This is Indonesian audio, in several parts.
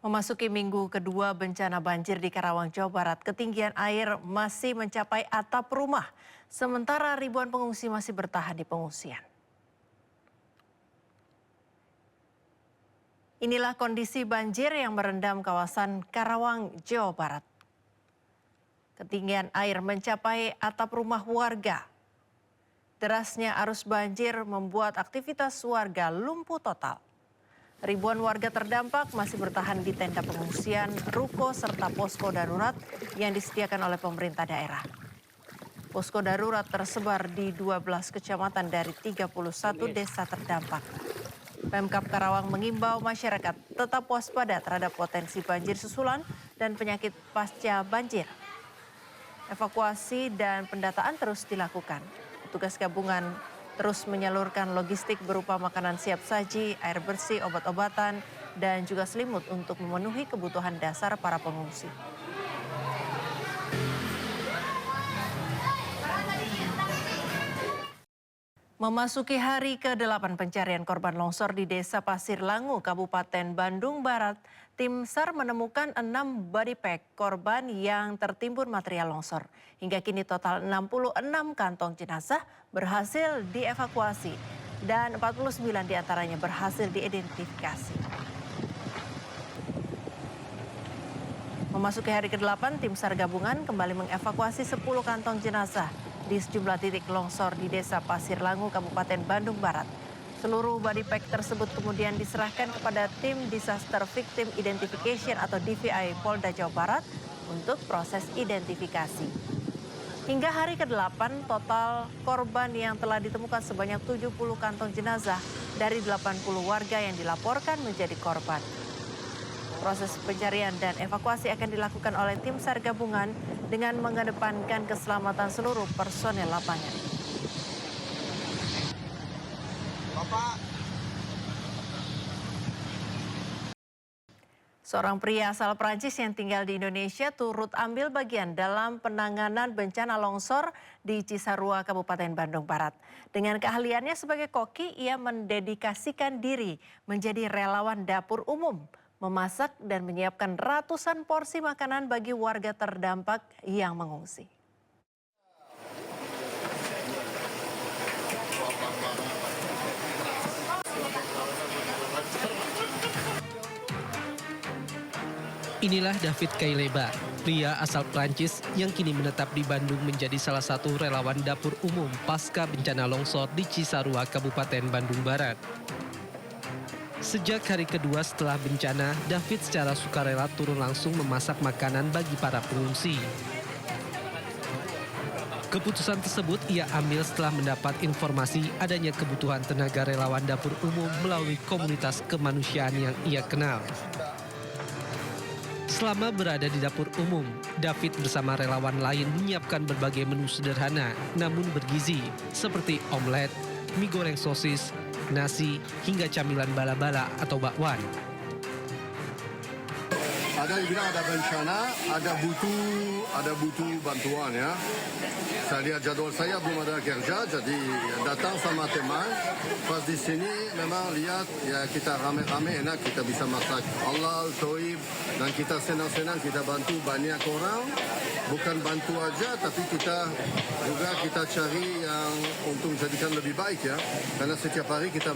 Memasuki minggu kedua bencana banjir di Karawang, Jawa Barat, ketinggian air masih mencapai atap rumah, sementara ribuan pengungsi masih bertahan di pengungsian. Inilah kondisi banjir yang merendam kawasan Karawang, Jawa Barat. Ketinggian air mencapai atap rumah warga. Derasnya arus banjir membuat aktivitas warga lumpuh total. Ribuan warga terdampak masih bertahan di tenda pengungsian, ruko, serta posko darurat yang disediakan oleh pemerintah daerah. Posko darurat tersebar di 12 kecamatan dari 31 desa terdampak. Pemkab Karawang mengimbau masyarakat tetap waspada terhadap potensi banjir susulan dan penyakit pasca banjir. Evakuasi dan pendataan terus dilakukan. Petugas gabungan terus menyalurkan logistik berupa makanan siap saji, air bersih, obat-obatan, dan juga selimut untuk memenuhi kebutuhan dasar para pengungsi. Memasuki hari ke-8 pencarian korban longsor di Desa Pasir Langu, Kabupaten Bandung Barat, tim SAR menemukan 6 body pack korban yang tertimbun material longsor. Hingga kini total 66 kantong jenazah berhasil dievakuasi dan 49 diantaranya berhasil diidentifikasi. Memasuki hari ke-8, tim SAR gabungan kembali mengevakuasi 10 kantong jenazah di sejumlah titik longsor di Desa Pasir Langu, Kabupaten Bandung Barat. Seluruh body pack tersebut kemudian diserahkan kepada tim Disaster Victim Identification atau DVI Polda Jawa Barat untuk proses identifikasi. Hingga hari ke-8, total korban yang telah ditemukan sebanyak 70 kantong jenazah dari 80 warga yang dilaporkan menjadi korban. Proses pencarian dan evakuasi akan dilakukan oleh tim SAR gabungan dengan mengedepankan keselamatan seluruh personel lapangan. Bapak. Seorang pria asal Prancis yang tinggal di Indonesia turut ambil bagian dalam penanganan bencana longsor di Cisarua, Kabupaten Bandung Barat. Dengan keahliannya sebagai koki, ia mendedikasikan diri menjadi relawan dapur umum, memasak dan menyiapkan ratusan porsi makanan bagi warga terdampak yang mengungsi. Inilah David Kaileba, pria asal Prancis yang kini menetap di Bandung menjadi salah satu relawan dapur umum pasca bencana longsor di Cisarua, Kabupaten Bandung Barat. Sejak hari kedua setelah bencana, David secara sukarela turun langsung memasak makanan bagi para pengungsi. Keputusan tersebut ia ambil setelah mendapat informasi adanya kebutuhan tenaga relawan dapur umum melalui komunitas kemanusiaan yang ia kenal. Selama berada di dapur umum, David bersama relawan lain menyiapkan berbagai menu sederhana namun bergizi seperti omelet, mie goreng sosis, nasi, hingga camilan bala-bala atau bakwan. Ada dibilang ada bencana, ada butuh bantuan ya. Saya lihat jadwal saya belum ada kerja, jadi datang sama teman. Pas di sini memang lihat ya kita rame-rame enak, kita bisa masak halal, toib, dan kita senang-senang kita bantu banyak orang. Bukan bantu aja, tapi kita cari yang untuk menjadikan lebih baik ya. Karena setiap hari kita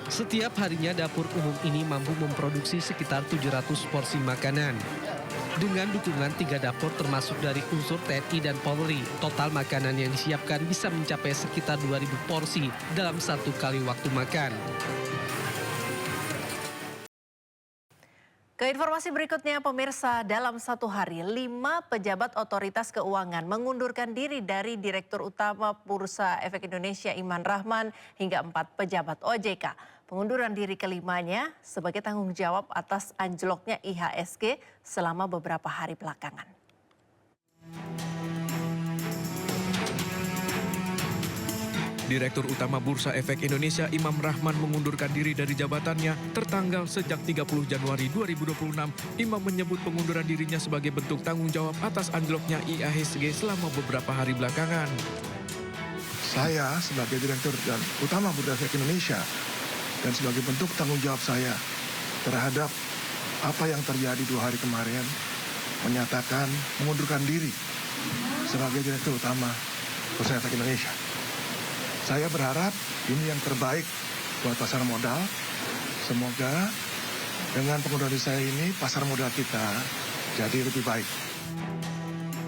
Setiap harinya dapur umum ini mampu memproduksi sekitar 700 porsi makanan. Dengan dukungan 3 dapur termasuk dari unsur TNI dan Polri, total makanan yang disiapkan bisa mencapai sekitar 2.000 porsi dalam satu kali waktu makan. Ke informasi berikutnya, pemirsa, dalam satu hari 5 pejabat otoritas keuangan mengundurkan diri dari Direktur Utama Bursa Efek Indonesia Iman Rahman hingga 4 pejabat OJK. Pengunduran diri kelimanya sebagai tanggung jawab atas anjloknya IHSG selama beberapa hari belakangan. Direktur Utama Bursa Efek Indonesia Imam Rahman mengundurkan diri dari jabatannya tertanggal sejak 30 Januari 2026. Imam menyebut pengunduran dirinya sebagai bentuk tanggung jawab atas anjloknya IHSG selama beberapa hari belakangan. Saya sebagai Direktur Utama Bursa Efek Indonesia dan sebagai bentuk tanggung jawab saya terhadap apa yang terjadi 2 hari kemarin, menyatakan mengundurkan diri sebagai Direktur Utama Bursa Efek Indonesia. Saya berharap ini yang terbaik buat pasar modal. Semoga dengan pengunduran diri saya ini, pasar modal kita jadi lebih baik.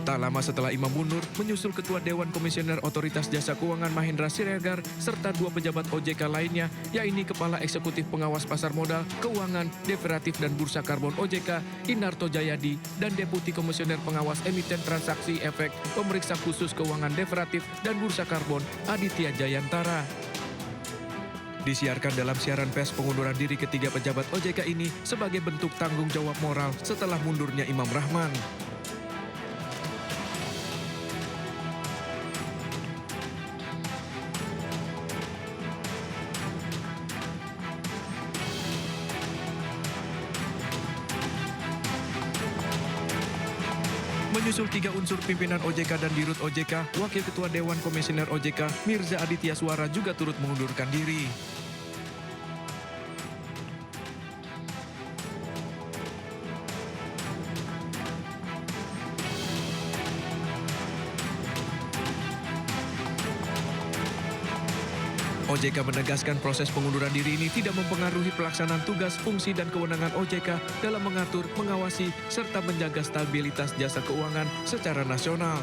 Tak lama setelah Imam mundur, menyusul Ketua Dewan Komisioner Otoritas Jasa Keuangan Mahendra Siregar, serta 2 pejabat OJK lainnya, yaitu Kepala Eksekutif Pengawas Pasar Modal, Keuangan, Deveratif dan Bursa Karbon OJK, Inarto Jayadi, dan Deputi Komisioner Pengawas Emiten Transaksi Efek, Pemeriksa Khusus Keuangan Deveratif dan Bursa Karbon, Aditya Jayantara. Disiarkan dalam siaran pers pengunduran diri ketiga pejabat OJK ini sebagai bentuk tanggung jawab moral setelah mundurnya Imam Rahman. Menyusul 3 unsur pimpinan OJK dan Dirut OJK, Wakil Ketua Dewan Komisioner OJK, Mirza Aditya Suara juga turut mengundurkan diri. OJK menegaskan proses pengunduran diri ini tidak mempengaruhi pelaksanaan tugas, fungsi, dan kewenangan OJK dalam mengatur, mengawasi, serta menjaga stabilitas jasa keuangan secara nasional.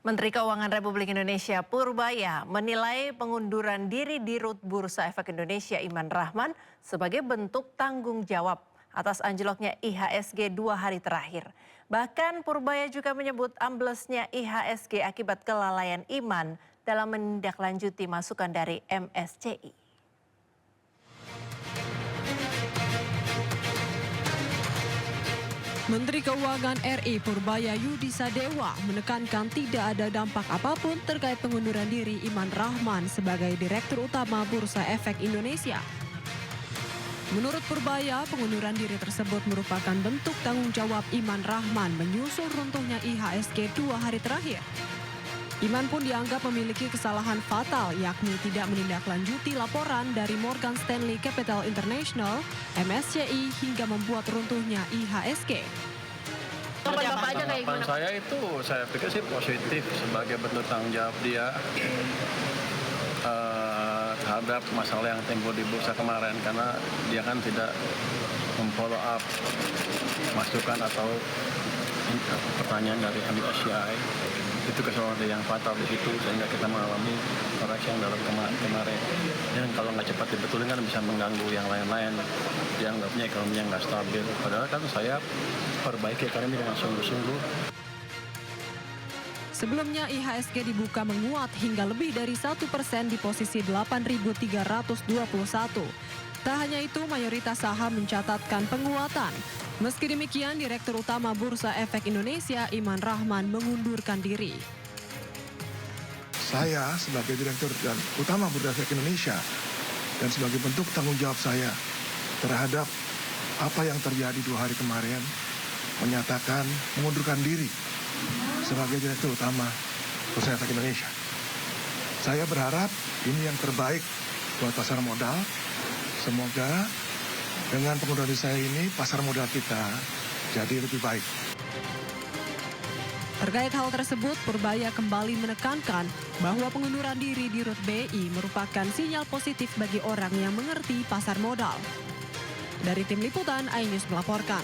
Menteri Keuangan Republik Indonesia Purbaya menilai pengunduran diri Dirut Bursa Efek Indonesia Iman Rahman sebagai bentuk tanggung jawab atas anjloknya IHSG 2 hari terakhir. Bahkan Purbaya juga menyebut amblesnya IHSG akibat kelalaian Iman dalam menindaklanjuti masukan dari MSCI. Menteri Keuangan RI Purbaya Yudi Sadewa menekankan tidak ada dampak apapun terkait pengunduran diri Iman Rahman sebagai Direktur Utama Bursa Efek Indonesia. Menurut Purbaya, pengunduran diri tersebut merupakan bentuk tanggung jawab Iman Rahman menyusul runtuhnya IHSG 2 hari terakhir. Iman pun dianggap memiliki kesalahan fatal, yakni tidak menindaklanjuti laporan dari Morgan Stanley Capital International, MSCI, hingga membuat runtuhnya IHSG. Harapan saya itu, saya pikir sih positif sebagai bentuk tanggung jawab dia terhadap masalah yang timbul di bursa kemarin, karena dia kan tidak memfollow up masukan atau pertanyaan dari MSCI. Itu kesalahan yang fatal di situ sehingga kita mengalami koreksi yang dalam kemarin. Dan kalau nggak cepat dibetulin kan bisa mengganggu yang lain-lain. Dianggapnya ekonominya nggak stabil. Padahal kan saya perbaiki ekonomi dengan sungguh-sungguh. Sebelumnya IHSG dibuka menguat hingga lebih dari 1% di posisi 8.321. Tak hanya itu, mayoritas saham mencatatkan penguatan. Meski demikian, Direktur Utama Bursa Efek Indonesia Iman Rahman mengundurkan diri. Saya sebagai Direktur Utama Bursa Efek Indonesia dan sebagai bentuk tanggung jawab saya terhadap apa yang terjadi 2 hari kemarin, menyatakan mengundurkan diri sebagai Direktur Utama Bursa Efek Indonesia. Saya berharap ini yang terbaik buat pasar modal. Semoga dengan pengunduran diri saya ini, pasar modal kita jadi lebih baik. Terkait hal tersebut, Purbaya kembali menekankan bahwa pengunduran diri Dirut BI merupakan sinyal positif bagi orang yang mengerti pasar modal. Dari Tim Liputan, iNews melaporkan.